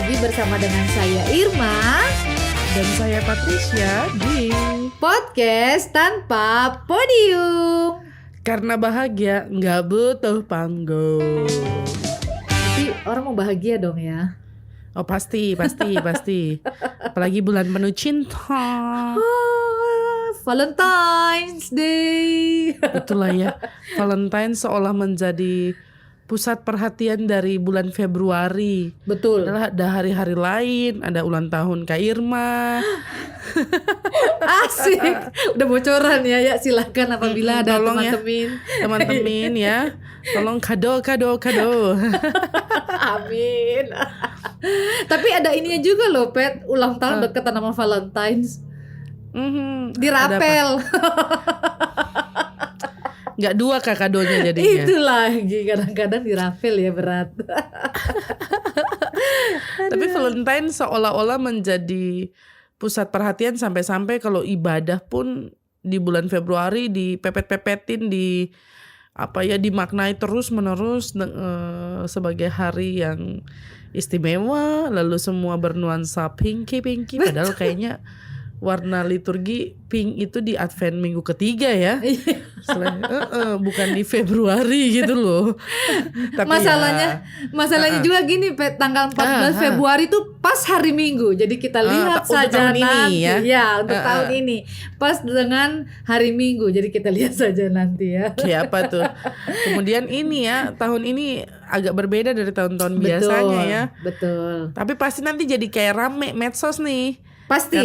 lagi bersama dengan saya Irma dan saya Patricia di Podcast Tanpa Podium. Karena bahagia nggak butuh panggung. Tapi orang mau bahagia dong ya. Oh pasti. Apalagi bulan penuh cinta. Valentine's Day. Itulah ya, Valentine seolah menjadi pusat perhatian dari bulan Februari. Betul. Adalah ada hari-hari lain, ada ulang tahun Kak Irma. Asik. Udah bocoran ya silakan apabila ada teman-teman ya. Tolong kado. Amin. Tapi ada ininya juga loh, Pet. Ulang tahun deketan sama Valentine's. Dirapel. Nggak dua Kak kadonya jadinya. Itu lagi kadang-kadang dirapel ya berat. Tapi Valentine seolah-olah menjadi pusat perhatian sampai-sampai kalau ibadah pun di bulan Februari dipepet-pepetin dimaknai terus-menerus sebagai hari yang istimewa, lalu semua bernuansa pinky padahal kayaknya warna liturgi pink itu di Advent minggu ketiga ya. Bukan di Februari gitu loh. Tapi masalahnya juga gini, tanggal 14 Februari itu pas hari Minggu. Jadi kita lihat saja nanti ya untuk tahun ini pas dengan hari Minggu. Jadi kita lihat saja nanti ya. Kayak apa tuh. Kemudian ini ya, tahun ini agak berbeda dari tahun-tahun biasanya ya. Betul. Tapi pasti nanti jadi kayak rame medsos nih. Pasti.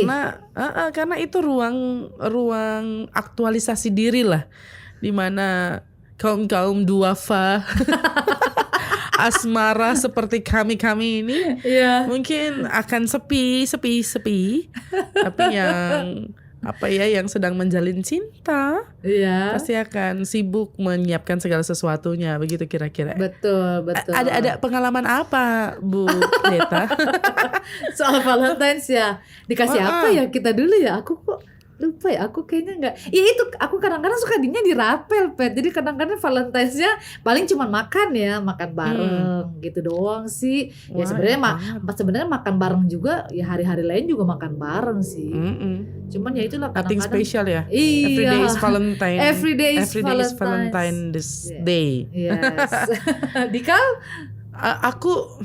Karena itu ruang aktualisasi diri lah, dimana kaum duafa asmara seperti kami ini mungkin akan sepi tapi yang sedang menjalin cinta pasti akan sibuk menyiapkan segala sesuatunya, begitu kira-kira. Betul. Ada pengalaman apa Bu Neta? Soal Valentine's ya, dikasih apa ya kita dulu ya, aku kok lupa ya, aku kayaknya enggak. Ya itu, aku kadang-kadang suka dirapel, Pet. Jadi kadang-kadang Valentine's-nya paling cuma makan bareng gitu doang sih. Ya sebenarnya makan bareng juga ya, hari-hari lain juga makan bareng sih. Cuman ya itulah nothing kadang-kadang special ya. Iya. Every day is Valentine. Every day is Valentine's Day. Yes. Dikal? Aku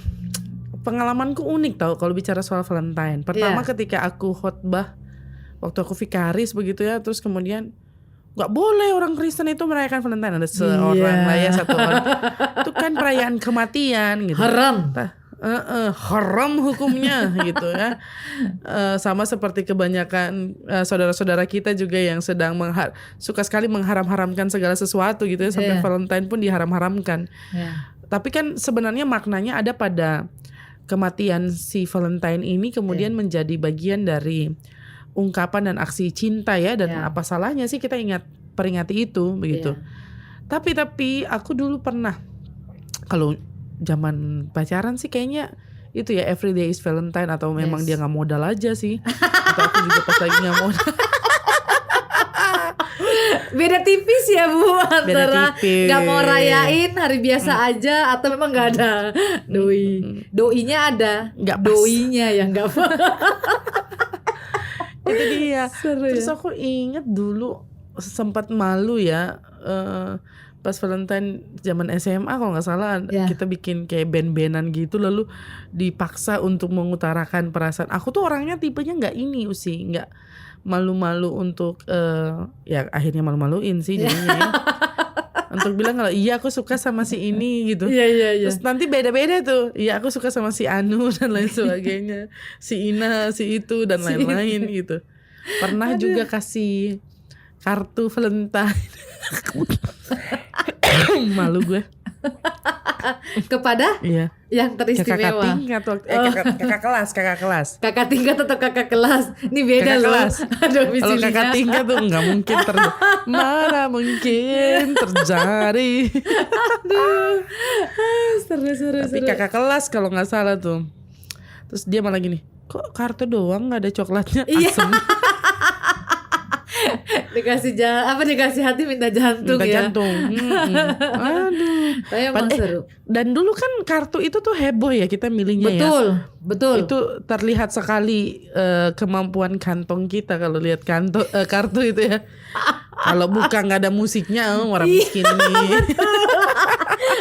pengalamanku unik tau kalau bicara soal Valentine. Pertama ketika aku khotbah, waktu aku vikaris begitu ya, terus kemudian nggak boleh orang Kristen itu merayakan Valentine. Ada seorang lah ya, satu orang. Itu kan perayaan kematian gitu. Haram. Haram hukumnya gitu ya. Sama seperti kebanyakan saudara-saudara kita juga yang sedang suka sekali mengharam-haramkan segala sesuatu gitu ya, sampai Valentine pun diharam-haramkan. Tapi kan sebenarnya maknanya ada pada kematian si Valentine ini kemudian menjadi bagian dari ungkapan dan aksi cinta ya, dan apa salahnya sih kita peringati itu begitu. Tapi aku dulu pernah, kalau zaman pacaran sih kayaknya itu ya Every Day is Valentine, atau memang dia nggak modal aja sih, atau aku juga pas lagi nggak modal. Beda tipis ya Bu, antara nggak mau rayain hari biasa aja atau memang nggak ada doinya ada, nggak doinya yang nggak. Itu dia. Terus ya? aku inget dulu sempat malu ya, pas Valentine zaman SMA kalau nggak salah, kita bikin kayak band-bandan gitu, lalu dipaksa untuk mengutarakan perasaan. Aku tuh orangnya tipenya nggak malu-malu untuk ya akhirnya malu-maluin sih jadinya ya. Untuk bilang kalau iya aku suka sama si ini gitu. Terus nanti beda-beda tuh. Iya aku suka sama si Anu dan lain sebagainya. Si Ina, si itu dan lain-lain gitu. Pernah juga kasih kartu Valentine. Malu gue. Kepada yang teristimewa. Kakak kelas. Kakak tingkat atau kakak kelas? Ini beda loh. Kalau kakak tingkat tuh nggak mungkin mana mungkin terjadi. Aduh, seru. Tapi kakak kelas kalau nggak salah tuh. Terus dia malah gini, kok kartu doang nggak ada coklatnya, asem. dikasih hati minta jantung Minta ya. jantung. Aduh. Tapi emang seru. Dan dulu kan kartu itu tuh heboh ya kita milihnya ya. Betul. Itu terlihat sekali kemampuan kantong kita kalau lihat kartu itu ya. Kalau buka nggak ada musiknya, orang miskin nih.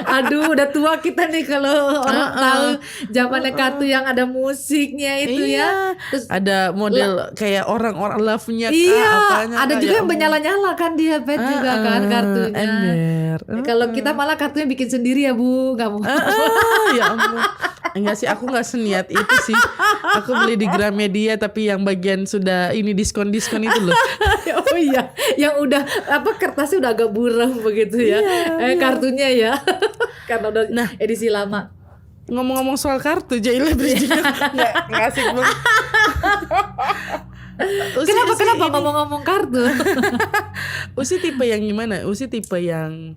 Aduh, udah tua kita nih kalau orang tahu zamannya kartu yang ada musiknya itu ya. Terus Ada model kayak orang-orang love-nya apanya. ada juga yang menyala-nyala kan dia Pet juga kan kartunya. Ember. Kalau kita malah kartunya bikin sendiri ya Bu, nggak mau. Ya ampun. Enggak sih, aku nggak seniat itu sih. Aku beli di Gramedia tapi yang bagian sudah ini diskon-diskon itu loh. Oh iya, yang udah kertasnya udah agak buram begitu ya. Kartunya ya. Karena udah edisi lama. Ngomong-ngomong soal kartu, Jaila bridging nggak asik banget. Kenapa ngomong-ngomong kartu? Usi tipe yang gimana? Usi tipe yang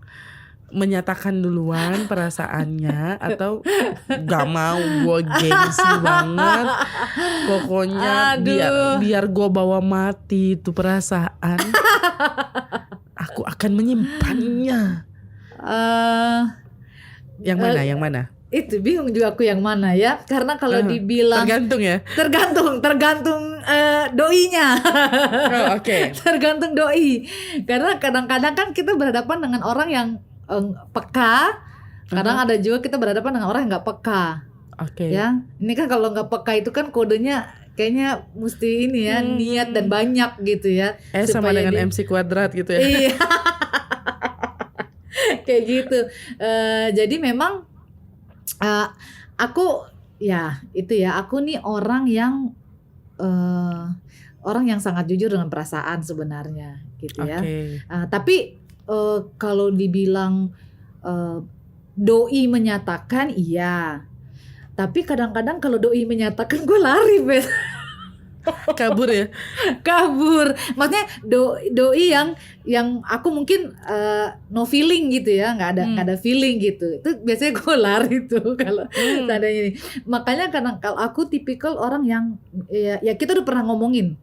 menyatakan duluan perasaannya atau gak mau, gue gengsi banget pokoknya biar gue bawa mati itu perasaan, aku akan menyimpannya. Yang mana? Itu bingung juga aku yang mana ya, karena kalau dibilang tergantung doinya. Oke. Tergantung doi, karena kadang-kadang kan kita berhadapan dengan orang yang peka, kadang ada juga kita berhadapan dengan orang yang nggak peka. Ya, ini kan kalau nggak peka itu kan kodenya kayaknya mesti ini ya, niat dan banyak gitu ya. Sama dengan MC kuadrat gitu ya. Iya. Kayak gitu. Jadi memang aku ya itu ya, aku nih orang yang sangat jujur dengan perasaan sebenarnya gitu ya. Tapi kalau dibilang doi menyatakan iya, tapi kadang-kadang kalau doi menyatakan gue lari Bet. Kabur ya? Kabur, maksudnya doi yang aku mungkin no feeling gitu ya, nggak ada feeling gitu, itu biasanya gue lari tuh kalau tandanya ini. Makanya kadang kalau aku tipikal orang yang ya kita udah pernah ngomongin,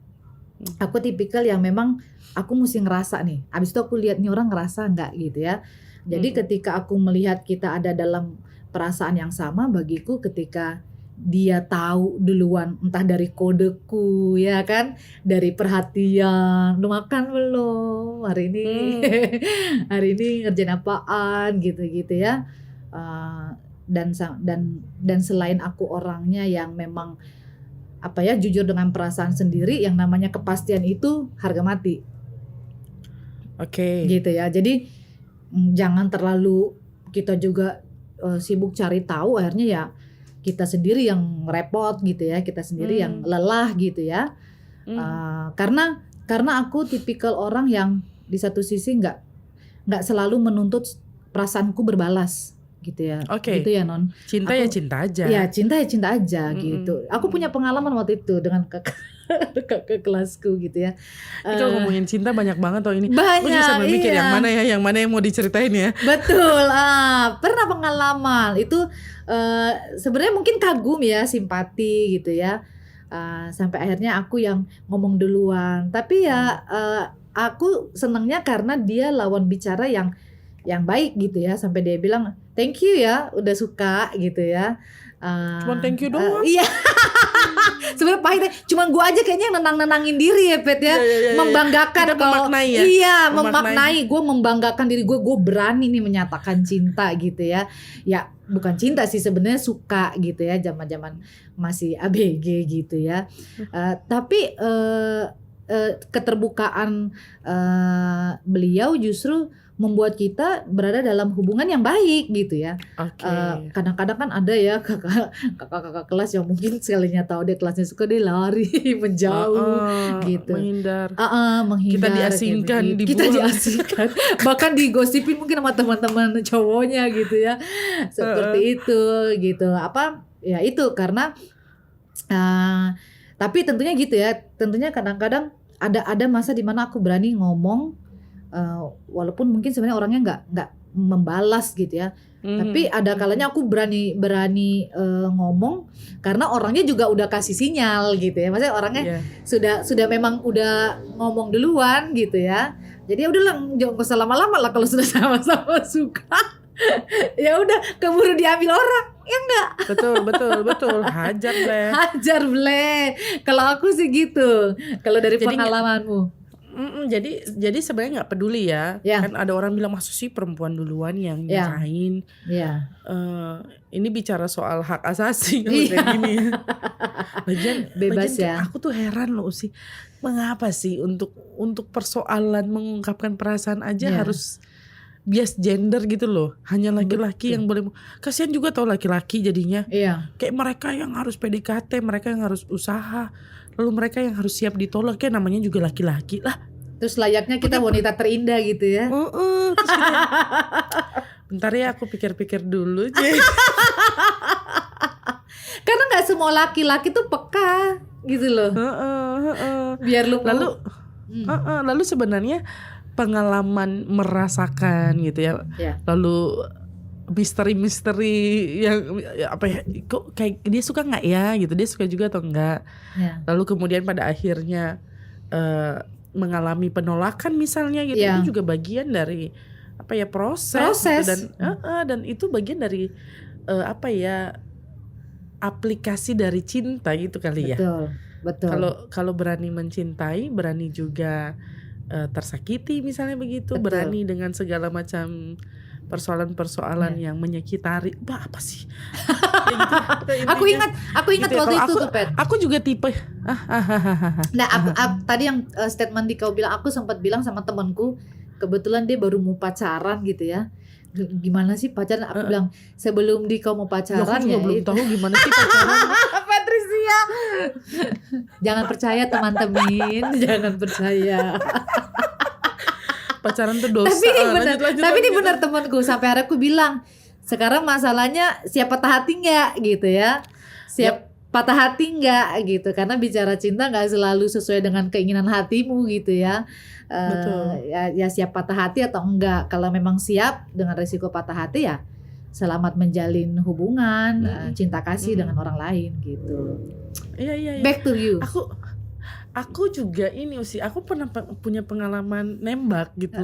aku tipikal yang memang aku mesti ngerasa nih, abis itu aku lihat nih orang ngerasa nggak gitu ya. Jadi ketika aku melihat kita ada dalam perasaan yang sama, bagiku ketika dia tahu duluan, entah dari kodeku ya kan, dari perhatian, lu makan belum hari ini, hari ini ngerjain apaan gitu ya. Dan selain aku orangnya yang memang jujur dengan perasaan sendiri, yang namanya kepastian itu harga mati. Gitu ya. Jadi jangan terlalu kita juga sibuk cari tahu, akhirnya ya kita sendiri yang repot gitu ya, kita sendiri yang lelah gitu ya. Karena aku tipikal orang yang di satu sisi nggak selalu menuntut perasaanku berbalas gitu ya. Gitu ya Non. Cinta ya cinta aja. Ya cinta aja gitu. Aku punya pengalaman waktu itu dengan kakak kelasku gitu ya. Kalau ngomongin cinta banyak banget ini. Banyak. Aku juga sambil mikir yang mana yang mau diceritain ya. Betul. Pernah pengalaman itu sebenarnya mungkin kagum ya, simpati gitu ya. Sampai akhirnya aku yang ngomong duluan. Tapi ya aku senangnya karena dia lawan bicara yang baik gitu ya, sampai dia bilang thank you ya udah suka gitu ya. Cuman thank you doang. Iya. Sebenarnya pahitnya cuman gue aja kayaknya yang nenangin diri ya Pet ya. Membanggakan kalau memaknai ya. Iya, memaknai. Gue membanggakan diri gue berani nih menyatakan cinta gitu ya. Ya bukan cinta sih sebenarnya, suka gitu ya, zaman-zaman masih ABG gitu ya. Tapi keterbukaan beliau justru membuat kita berada dalam hubungan yang baik gitu ya. Kadang-kadang kan ada ya kakak kelas yang mungkin sekalinya tahu dia kelasnya suka, dia lari menjauh gitu. Menghindar. Menghindar. Kita diasingkan. Bahkan digosipin mungkin sama teman-teman cowoknya gitu ya. Seperti itu gitu. Ya itu karena tapi tentunya gitu ya. Tentunya kadang-kadang ada masa dimana aku berani ngomong. Walaupun mungkin sebenarnya orangnya membalas gitu ya. Tapi ada kalanya aku berani ngomong karena orangnya juga udah kasih sinyal gitu ya. Maksudnya orangnya sudah memang udah ngomong duluan gitu ya. Jadi ya udahlah, jangan usah lama-lama lah kalau sudah sama-sama suka. Ya udah keburu diambil orang. Ya enggak? Betul. Hajar bleh. Kalau aku sih gitu. Kalau dari pengalamanmu. Jadi sebenarnya nggak peduli ya. Kan ada orang bilang masa sih perempuan duluan yang nikahin. Ini bicara soal hak asasi kayak gini. Bebas ya. Aku tuh heran loh sih, mengapa sih untuk persoalan mengungkapkan perasaan aja harus bias gender gitu loh. Hanya laki-laki yang boleh. Kasihan juga tau laki-laki jadinya. Kayak mereka yang harus PDKT, mereka yang harus usaha. Lalu mereka yang harus siap ditolak, ya namanya juga laki-laki lah. Terus layaknya kita wanita terindah gitu ya. Terus kita, bentar ya aku pikir-pikir dulu. Karena gak semua laki-laki tuh peka gitu loh. Biar lu lalu sebenarnya pengalaman merasakan gitu ya. Lalu misteri-misteri yang apa ya, kok kayak dia suka nggak ya gitu, dia suka juga atau enggak. Lalu kemudian pada akhirnya mengalami penolakan misalnya gitu, itu juga bagian dari apa ya, proses. Gitu. Dan itu bagian dari apa ya, aplikasi dari cinta gitu kali ya. Betul. Kalau berani mencintai, berani juga tersakiti misalnya begitu. Berani dengan segala macam persoalan-persoalan yang menyakitari. Apa sih? Aku ingat gitu waktu itu tuh, Pet. Aku juga tipe. Nah, tadi yang statement di kau bilang, aku sempat bilang sama temanku, kebetulan dia baru mau pacaran gitu ya. Gimana sih pacaran? Aku bilang sebelum kau mau pacaran aku juga belum tahu gimana sih pacaran. Patricia. Jangan percaya teman-teman, jangan percaya. Pacaran tuh dosa. Tapi ini benar temanku, sampai akhirnya aku bilang, sekarang masalahnya siap patah hati nggak gitu ya, patah hati nggak gitu, karena bicara cinta nggak selalu sesuai dengan keinginan hatimu gitu ya. Ya siap patah hati atau enggak. Kalau memang siap dengan resiko patah hati, ya selamat menjalin hubungan cinta kasih dengan orang lain gitu. Iya. Back to you. Aku juga ini sih, aku pernah punya pengalaman nembak gitu.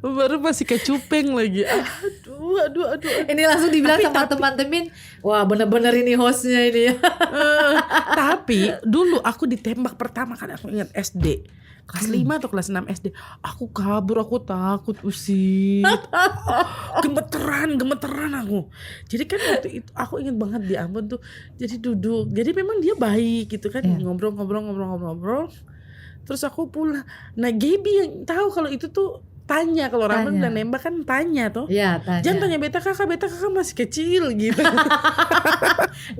Baru masih kecupeng lagi. Aduh. Ini langsung dibilang sama teman-teman, wah bener-bener ini hostnya ini ya. Tapi dulu aku ditembak pertama kali, aku ingat SD. Kelas 5 atau kelas 6 SD. Aku kabur, aku takut usit. Gemeteran aku. Jadi kan waktu itu aku ingat banget di Ambon tuh. Jadi duduk. Jadi memang dia baik gitu kan. Ngobrol. Terus aku pulang. Nah, Gaby yang tahu kalau itu tuh tanya, kalau orang udah nembak kan tanya tuh. Iya, tanya. Jangan tanya beta kakak masih kecil gitu.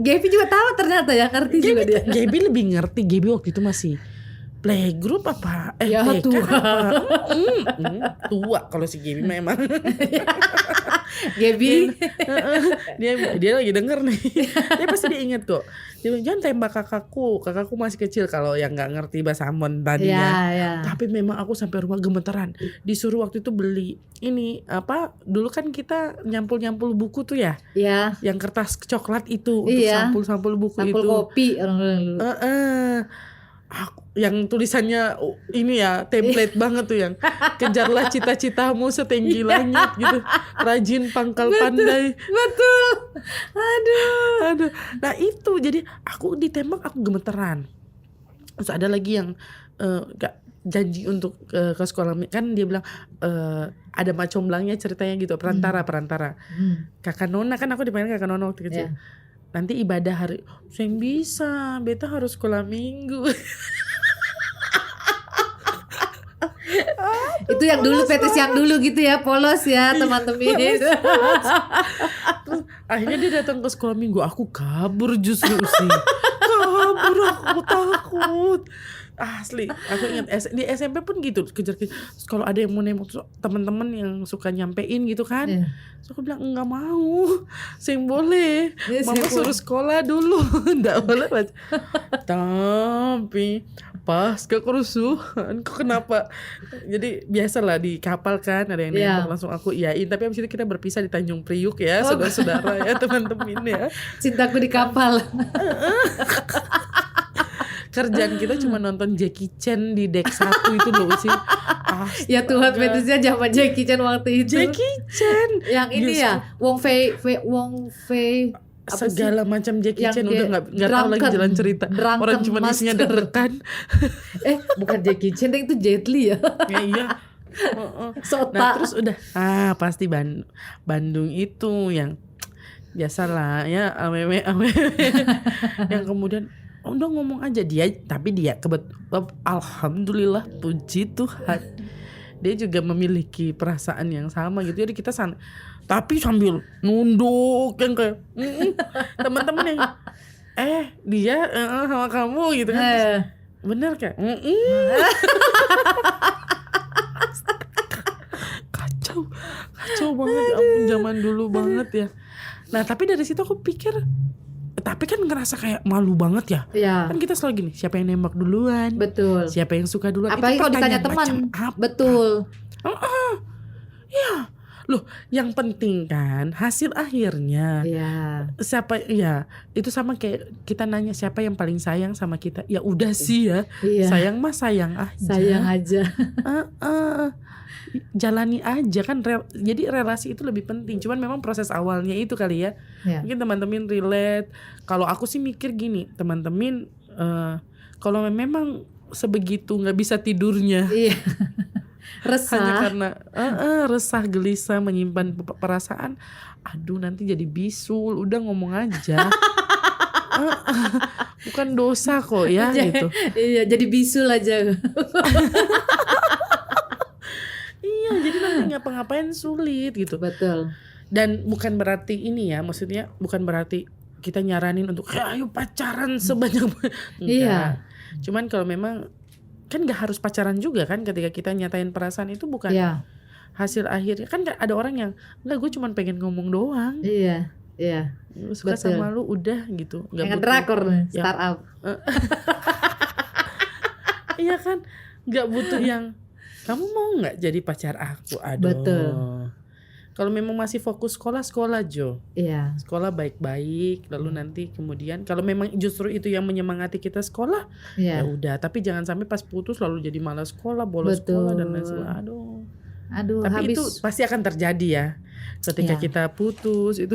Gaby juga tahu ternyata ya, ngerti juga dia. Gaby lebih ngerti. Gaby waktu itu masih playgroup apa? Tua. Tua kalau si Gaby memang. Gaby dia lagi denger nih. Dia pasti dia ingat kok. Dia bilang, jangan tembak kakakku masih kecil, kalau yang nggak ngerti bahasa Ambon tadi ya. Tapi memang aku sampai rumah gemeteran. Disuruh waktu itu beli ini apa? Dulu kan kita nyampul buku tuh ya. Iya. Yang kertas coklat itu untuk sampul buku sampul itu. Sampul kopi orang dulu. Yang tulisannya ini ya, template banget tuh, yang kejarlah cita-citamu setinggi langit gitu, rajin pangkal pandai. Betul. Aduh. Nah itu, jadi aku ditembak, aku gemeteran. Terus ada lagi yang gak janji untuk ke sekolah, kan dia bilang ada macomblangnya ceritanya gitu, perantara. Kakak Nona, kan aku dipanggil Kakak Nona waktu kecil. Nanti ibadah hari, saya bisa, beta harus sekolah minggu. Itu yang dulu, petis yang dulu gitu ya, polos ya teman-teman. Terus akhirnya dia datang ke sekolah minggu, aku kabur justru sih. Aku takut. Asli, aku ingat di SMP pun gitu, kejar-kejar. Kalau ada yang mau nembak, teman-teman yang suka nyampein gitu kan, so aku bilang enggak mau, sing boleh, mama suruh sekolah dulu, enggak boleh. Tapi pas ke kerusuhan kok kenapa. Jadi biasalah di kapal kan ada yang Iya. nembak, langsung aku iyain. Tapi abis itu kita berpisah di Tanjung Priuk ya, saudara-saudara ya, teman-teman ya. Cintaku di kapal. Kerjaan kita cuma nonton Jackie Chan di deck 1 itu loh sih. Ya Tuhan, fetishnya zaman Jackie Chan waktu itu. Jackie Chan Yang ini Yes. ya, Wong Fei apa sih? segala macam Jackie Yang Chan kayak udah nggak tahu lagi drunken- jalan cerita. drunken Orang cuma isinya master. deg-degan. Bukan Jackie Chan, itu Jet Li ya. Ya iya. Nah Sota. terus udah pasti Bandung itu yang biasalah ya awewe yang kemudian udah ngomong aja dia, tapi dia alhamdulillah puji Tuhan dia juga memiliki perasaan yang sama gitu. Jadi kita tapi sambil nunduk yang kayak teman-teman yang dia sama kamu gitu kan. Terus, bener kayak kacau banget ya ampun, zaman dulu banget ya. Nah tapi dari situ aku pikir, tapi kan ngerasa kayak malu banget ya. Iya. Kan kita selalu gini, siapa yang nembak duluan, Betul. siapa yang suka duluan. Apalagi Itu kalau ditanya pertanyaan teman. macam apa? Betul. Loh yang penting kan hasil akhirnya. Iya. Siapa ya, itu sama kayak kita nanya siapa yang paling sayang sama kita. Ya udah sih ya, Iya. sayang mah sayang aja. Sayang aja. Jalani aja kan. Jadi relasi itu lebih penting. Cuman memang proses awalnya itu kali ya. Iya. Mungkin teman-teman relate. Kalau aku sih mikir gini, teman-teman kalau memang sebegitu nggak bisa tidurnya Iya. hanya Resah. karena resah, gelisah, menyimpan perasaan, aduh nanti jadi bisul, udah ngomong aja. Bukan dosa kok ya gitu. Iya, jadi bisul aja. Iya, jadi nanti ngapa-ngapain sulit gitu. Betul. Dan bukan berarti ini ya, maksudnya bukan berarti kita nyaranin untuk ayo pacaran sebanyak Iya. Cuman kalau memang kan nggak harus pacaran juga kan, ketika kita nyatain perasaan itu bukan Iya. hasil akhirnya. Kan ada orang yang enggak, gue cuman pengen ngomong doang, Iya. Iya. suka Betul. sama lu udah gitu, nggak Yang butuh. drakor nih, Ya. startup. Iya kan, nggak butuh yang kamu mau nggak jadi pacar aku. Aduh. Betul. Kalau memang masih fokus sekolah Jo, Iya. sekolah baik-baik, lalu nanti kemudian kalau memang justru itu yang menyemangati kita sekolah, ya Iya. udah. Tapi jangan sampai pas putus lalu jadi malas sekolah, bolos Betul. sekolah dan lain sebagainya. Aduh, Tapi habis itu pasti akan terjadi ya, ketika Iya. kita putus itu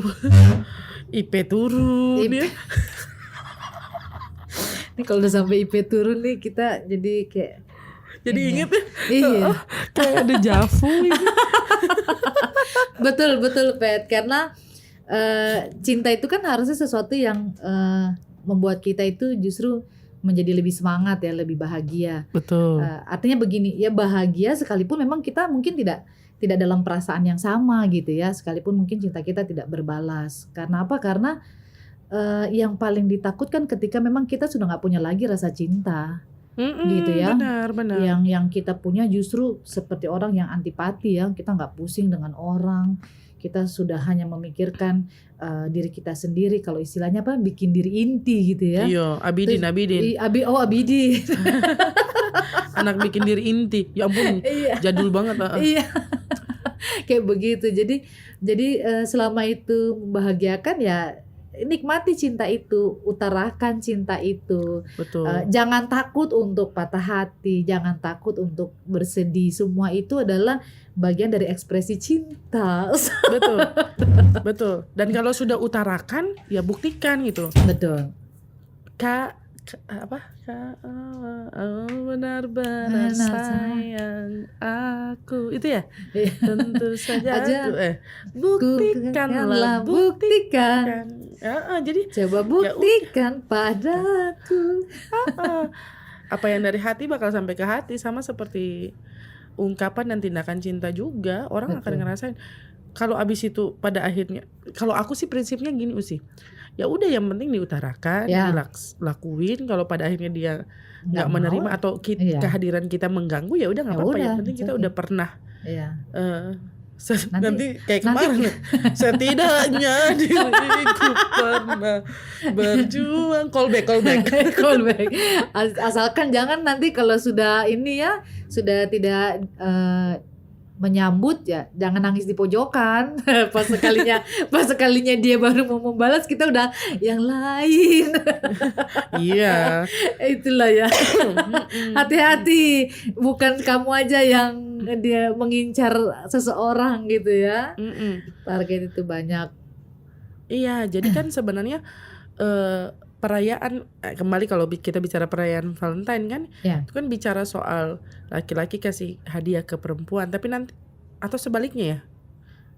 IP turun IP. ya. Ini kalau udah sampai IP turun nih, kita jadi kayak Jadi Iya. inget ya, iya. kayak ada javu ini. Betul Pet, karena cinta itu kan harusnya sesuatu yang membuat kita itu justru menjadi lebih semangat ya, lebih bahagia. Betul. Artinya begini, ya bahagia sekalipun memang kita mungkin tidak dalam perasaan yang sama gitu ya, sekalipun mungkin cinta kita tidak berbalas. Karena apa? Karena yang paling ditakutkan ketika memang kita sudah nggak punya lagi rasa cinta. Gitu ya. Benar. Yang kita punya justru seperti orang yang antipati ya, kita nggak pusing dengan orang, kita sudah hanya memikirkan diri kita sendiri, kalau istilahnya apa, bikin diri inti gitu ya. Iya, Abidin. Abidi. Anak bikin diri inti. Ya ampun, Iya. jadul banget. Iya. Kayak begitu. Jadi selama itu membahagiakan ya, nikmati cinta itu, utarakan cinta itu. Betul. Jangan takut untuk patah hati, jangan takut untuk bersedih. Semua itu adalah bagian dari ekspresi cinta. Betul. Dan kalau sudah utarakan, ya buktikan gitu. Betul. Benar-benar sayang aku. Itu ya? Iya. Tentu saja Aja. aku. Buktikanlah, buktikan. Jadi Coba buktikan padaku. apa yang dari hati bakal sampai ke hati, sama seperti ungkapan dan tindakan cinta juga. Orang akan Betul. ngerasain. Kalau abis itu pada akhirnya, kalau aku sih prinsipnya gini Usi, ya udah yang penting diutarakan, Ya. lakuin. Kalau pada akhirnya dia nggak mau, menerima atau Iya. kehadiran kita mengganggu, ya udah nggak Ya apa-apa. udah, Yang penting kita it's okay. udah pernah Iya. Nanti kayak kemarin setidaknya diriku pernah berjuang. Callback Callback. Asalkan jangan nanti kalau sudah ini ya, sudah tidak menyambut ya, jangan nangis di pojokan. pas sekalinya dia baru mau membalas, kita udah yang lain. Iya. Itulah ya. Hati-hati, bukan kamu aja yang dia mengincar seseorang gitu ya. Target itu banyak. Iya, jadi kan sebenarnya perayaan kembali kalau kita bicara perayaan Valentine kan, Ya. itu kan bicara soal laki-laki kasih hadiah ke perempuan, tapi nanti atau sebaliknya ya,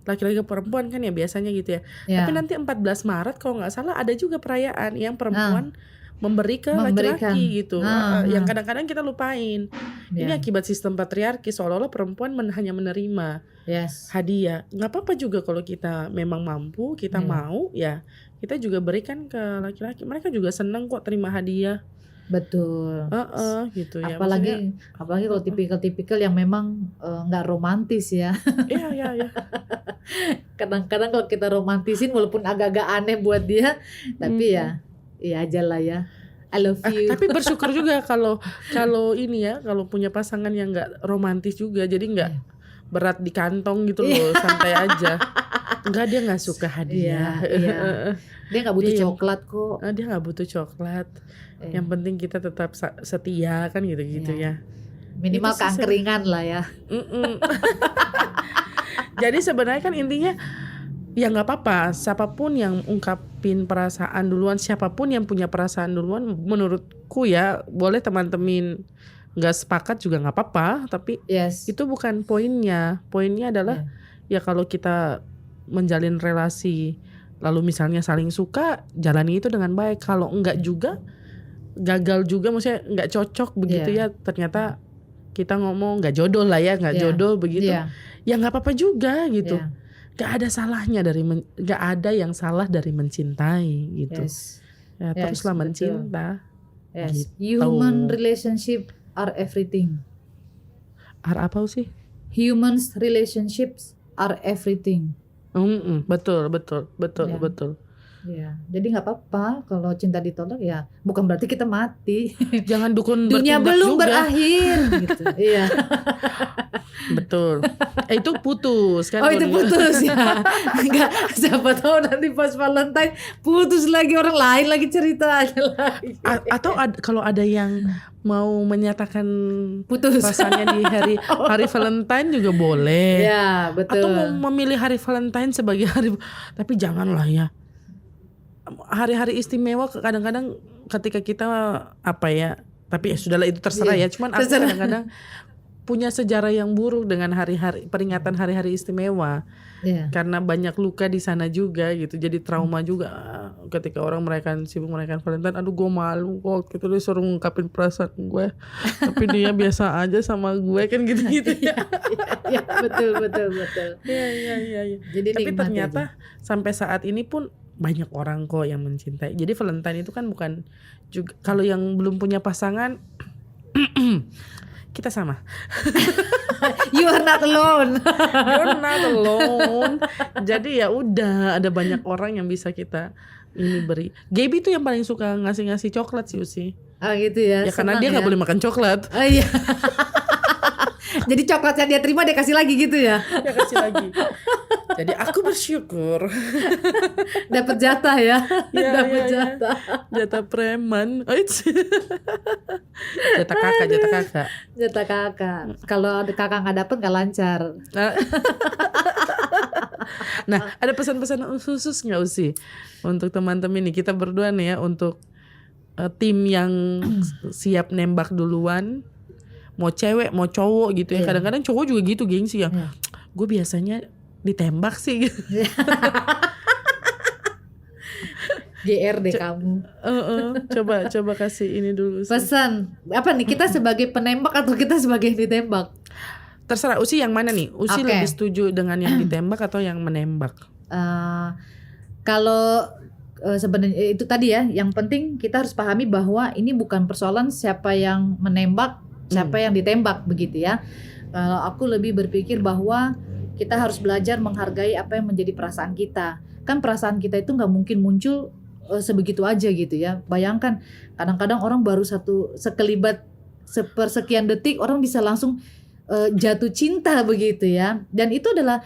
laki-laki ke perempuan kan ya biasanya gitu ya. Ya. Tapi nanti 14 Maret kalau nggak salah ada juga perayaan yang perempuan memberi ke Memberikan. laki-laki gitu, yang kadang-kadang kita lupain. Ini Ya. akibat sistem patriarki, seolah-olah perempuan hanya menerima Yes. hadiah. Nggak apa-apa juga kalau kita memang mampu, kita mau ya, kita juga berikan ke laki-laki. Mereka juga senang kok terima hadiah. Betul. Gitu ya. Apalagi kalau tipikal-tipikal yang memang nggak romantis ya. Iya. Kadang-kadang kalau kita romantisin walaupun agak-agak aneh buat dia, tapi ya aja lah ya. I love you. Tapi bersyukur juga kalau ini ya, kalau punya pasangan yang nggak romantis juga, jadi nggak berat di kantong gitu loh, santai aja. Enggak, dia nggak suka hadiah. Iya. Dia nggak butuh coklat kok. Dia nggak butuh coklat. Yang penting kita tetap setia kan gitu ya. Minimal keangkringan lah ya. Jadi sebenarnya kan intinya ya nggak apa-apa, siapapun yang ungkapin perasaan duluan, siapapun yang punya perasaan duluan, menurutku ya boleh teman-teman nggak sepakat juga nggak apa-apa, tapi itu bukan poinnya. Poinnya adalah ya kalau kita menjalin relasi lalu misalnya saling suka, jalani itu dengan baik. Kalau enggak juga, gagal juga, maksudnya nggak cocok begitu ya, ternyata kita ngomong nggak jodoh lah ya, nggak jodoh begitu, ya nggak apa-apa juga gitu. Gak ada salahnya gak ada yang salah dari mencintai gitu. Ya, teruslah mencinta. Gitu. Human relationship are everything. Apa sih? Human relationships are everything. Betul. Ya, jadi nggak apa-apa kalau cinta ditolak ya, bukan berarti kita mati. Jangan dukun dunia belum juga. Berakhir gitu. Iya. Betul. Itu putus kan? Oh, itu putus ya. Enggak, siapa tahu nanti pas Valentine putus lagi, orang lain lagi cerita aja lagi. Atau kalau ada yang mau menyatakan putus rasanya di hari Valentine juga boleh. Ya, betul. Atau mau memilih hari Valentine sebagai hari, tapi janganlah ya. Hari-hari istimewa kadang-kadang ketika kita tapi ya sudahlah, itu terserah ya. Cuman aku kadang-kadang punya sejarah yang buruk dengan peringatan hari-hari istimewa. Karena banyak luka di sana juga gitu. Jadi trauma juga ketika orang sibuk merayakan Valentine. Aduh, gue malu kok gitu, dia suruh ngungkapin perasaan gue. Tapi dia biasa aja sama gue kan gitu-gitu ya. Iya, betul. Iya. Jadi tapi ternyata sampai saat ini pun banyak orang kok yang mencintai. Jadi Valentine itu kan bukan juga, kalau yang belum punya pasangan kita sama. You are not alone. You're not alone. Jadi ya udah, ada banyak orang yang bisa kita beri. Gaby tuh yang paling suka ngasih coklat sih Usi. Oh gitu ya. Ya karena dia nggak boleh makan coklat. Oh iya. Jadi coklat yang dia terima dia kasih lagi gitu ya. Dia kasih lagi. Jadi aku bersyukur. Dapat jatah ya. Dapat jatah. Jatah preman. Jatah kakak. Jatah kakak. Kalau kakak nggak dapet nggak lancar. Nah, ada pesan-pesan khusus nggak Usi untuk teman-teman nih, kita berdua nih ya, untuk tim yang siap nembak duluan, mau cewek mau cowok gitu ya. Kadang-kadang cowok juga gitu gengsi yang gue biasanya ditembak sih gitu. GR deh kamu. Coba kasih ini dulu Usi. Pesan apa nih, kita sebagai penembak atau kita sebagai yang ditembak? Terserah Usi, yang mana nih? Usi lebih setuju dengan yang ditembak atau yang menembak? Kalau sebenarnya itu tadi ya, yang penting kita harus pahami bahwa ini bukan persoalan siapa yang menembak, siapa yang ditembak begitu ya. Kalau aku lebih berpikir bahwa kita harus belajar menghargai apa yang menjadi perasaan kita. Kan perasaan kita itu nggak mungkin muncul sebegitu aja gitu ya. Bayangkan kadang-kadang orang baru sekelibat sepersekian detik orang bisa langsung jatuh cinta begitu ya. Dan itu adalah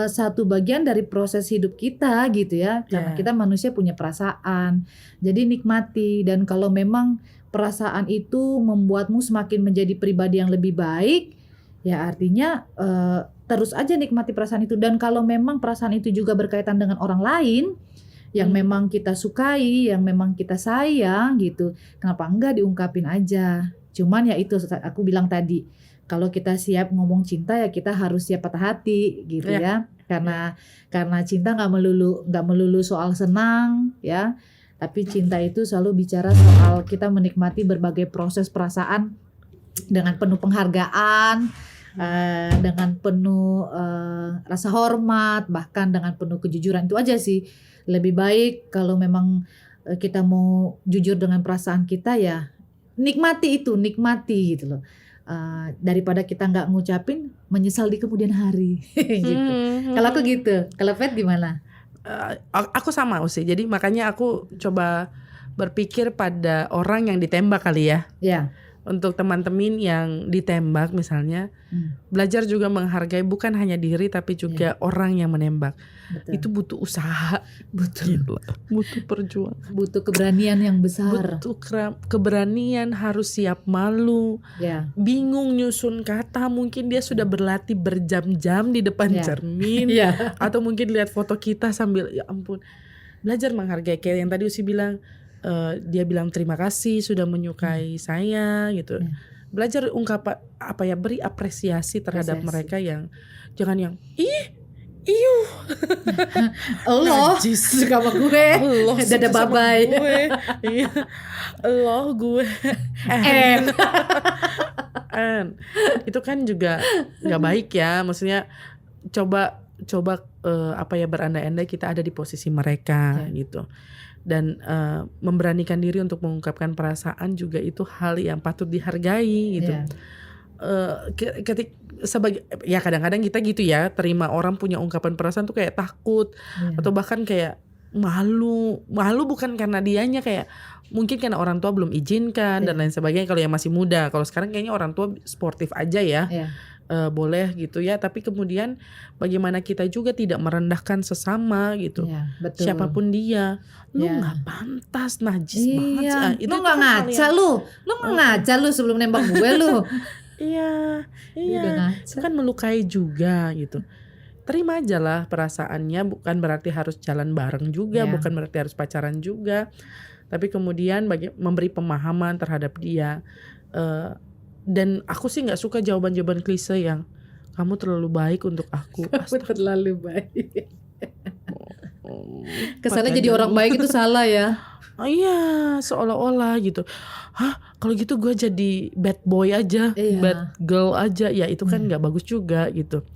satu bagian dari proses hidup kita gitu ya. Karena kita manusia punya perasaan. Jadi nikmati, dan kalau memang perasaan itu membuatmu semakin menjadi pribadi yang lebih baik, ya artinya terus aja nikmati perasaan itu. Dan kalau memang perasaan itu juga berkaitan dengan orang lain yang memang kita sukai, yang memang kita sayang gitu, kenapa enggak diungkapin aja. Cuman ya itu aku bilang tadi, kalau kita siap ngomong cinta ya kita harus siap patah hati gitu ya. Karena cinta nggak melulu soal senang ya, tapi cinta itu selalu bicara soal kita menikmati berbagai proses perasaan dengan penuh penghargaan, dengan penuh rasa hormat, bahkan dengan penuh kejujuran. Itu aja sih. Lebih baik kalau memang kita mau jujur dengan perasaan kita, ya nikmati gitu loh. Daripada kita nggak ngucapin, menyesal di kemudian hari. Gitu. Kalau aku gitu. Kalau Pet gimana? Aku sama Usi. Jadi makanya aku coba berpikir pada orang yang ditembak kali ya. Ya. Untuk teman-teman yang ditembak misalnya, belajar juga menghargai bukan hanya diri tapi juga orang yang menembak. Betul. Itu butuh usaha, butuh perjuangan, butuh keberanian yang besar, butuh keberanian, harus siap malu, bingung nyusun kata, mungkin dia sudah berlatih berjam-jam di depan cermin, atau mungkin lihat foto kita sambil ya ampun. Belajar menghargai, kayak yang tadi Usi bilang, dia bilang terima kasih sudah menyukai saya gitu. Belajar beri apresiasi terhadap mereka, yang jangan yang Allah suka sama gue, dada babai, Allah gue, itu kan juga nggak baik ya. Maksudnya coba berandai-andai kita ada di posisi mereka gitu. Dan memberanikan diri untuk mengungkapkan perasaan juga itu hal yang patut dihargai gitu. Kadang-kadang kita gitu ya, terima orang punya ungkapan perasaan tuh kayak takut, atau bahkan kayak malu bukan karena dianya, kayak mungkin karena orang tua belum izinkan dan lain sebagainya. Kalau yang masih muda, kalau sekarang kayaknya orang tua sportif aja ya. Boleh gitu ya, tapi kemudian bagaimana kita juga tidak merendahkan sesama gitu. Betul. Siapapun dia, lu nggak pantas, najis banget sih. Lu nggak ngaca lu nggak ngaca lu sebelum nembak gue lu. Iya, itu kan melukai juga gitu. Terima aja lah perasaannya, bukan berarti harus jalan bareng juga, bukan berarti harus pacaran juga, tapi kemudian memberi pemahaman terhadap dia. Dan aku sih nggak suka jawaban-jawaban klise yang kamu terlalu baik untuk aku. Terlalu baik. Kesannya jadi orang baik itu salah ya. Iya, seolah-olah gitu. Kalau gitu gue jadi bad boy aja, bad girl aja. Ya itu kan nggak bagus juga gitu.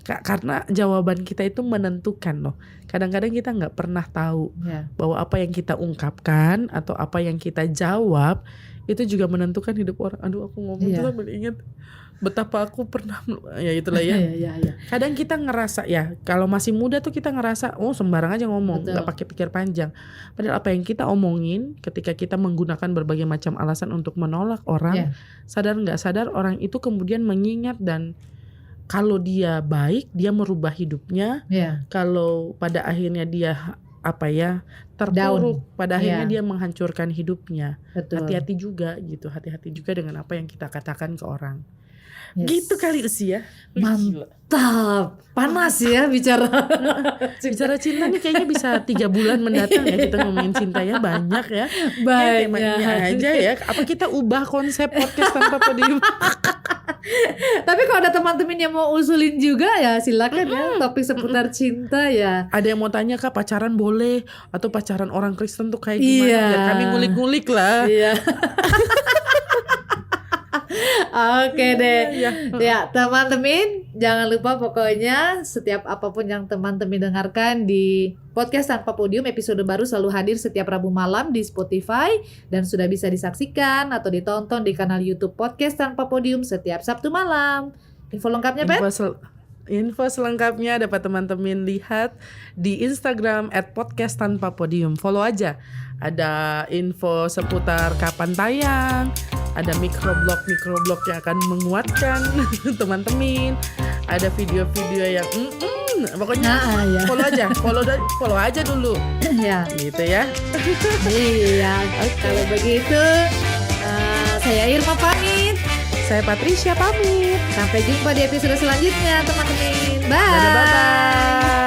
Karena jawaban kita itu menentukan loh. Kadang-kadang kita nggak pernah tahu bahwa apa yang kita ungkapkan atau apa yang kita jawab itu juga menentukan hidup orang. Aduh, aku ngomong tuh sambil ingat betapa aku pernah, ya itulah ya. Kadang kita ngerasa ya, kalau masih muda tuh kita ngerasa sembarang aja ngomong, nggak pakai pikir panjang. Padahal apa yang kita omongin ketika kita menggunakan berbagai macam alasan untuk menolak orang, sadar nggak sadar orang itu kemudian mengingat, dan kalau dia baik dia merubah hidupnya. Kalau pada akhirnya dia terpuruk, pada akhirnya dia menghancurkan hidupnya. Hati-hati juga gitu, hati-hati juga dengan apa yang kita katakan ke orang. Gitu kali Usia. Mantap, panas ya bicara cinta nih, kayaknya bisa 3 bulan mendatang ya kita ngomongin cinta ya, banyak ya. Temanya aja ya. Apa kita ubah konsep podcast tanpa podium? Tapi kalau ada teman-teman yang mau usulin juga ya silakan ya, topik seputar cinta ya. Ada yang mau tanya, Kak, pacaran boleh atau pacaran orang Kristen tuh kayak gimana? Biar kami ngulik-ngulik lah. Oke deh. Ya teman-teman, jangan lupa pokoknya setiap apapun yang teman-teman dengarkan di podcast Tanpa Podium, episode baru selalu hadir setiap Rabu malam di Spotify, dan sudah bisa disaksikan atau ditonton di kanal YouTube Podcast Tanpa Podium setiap Sabtu malam. Info lengkapnya, Pet? Info selengkapnya dapat teman-teman lihat di Instagram @podcast_tanpa_podium. Follow aja. Ada info seputar kapan tayang, ada microblog yang akan menguatkan teman-teman. Ada video-video yang pokoknya ya. follow aja dulu. Ya. Gitu ya. Iya. Kalau begitu saya Irma pamit. Saya Patricia pamit. Sampai jumpa di episode selanjutnya, teman-teman. Bye. Dadah, bye-bye.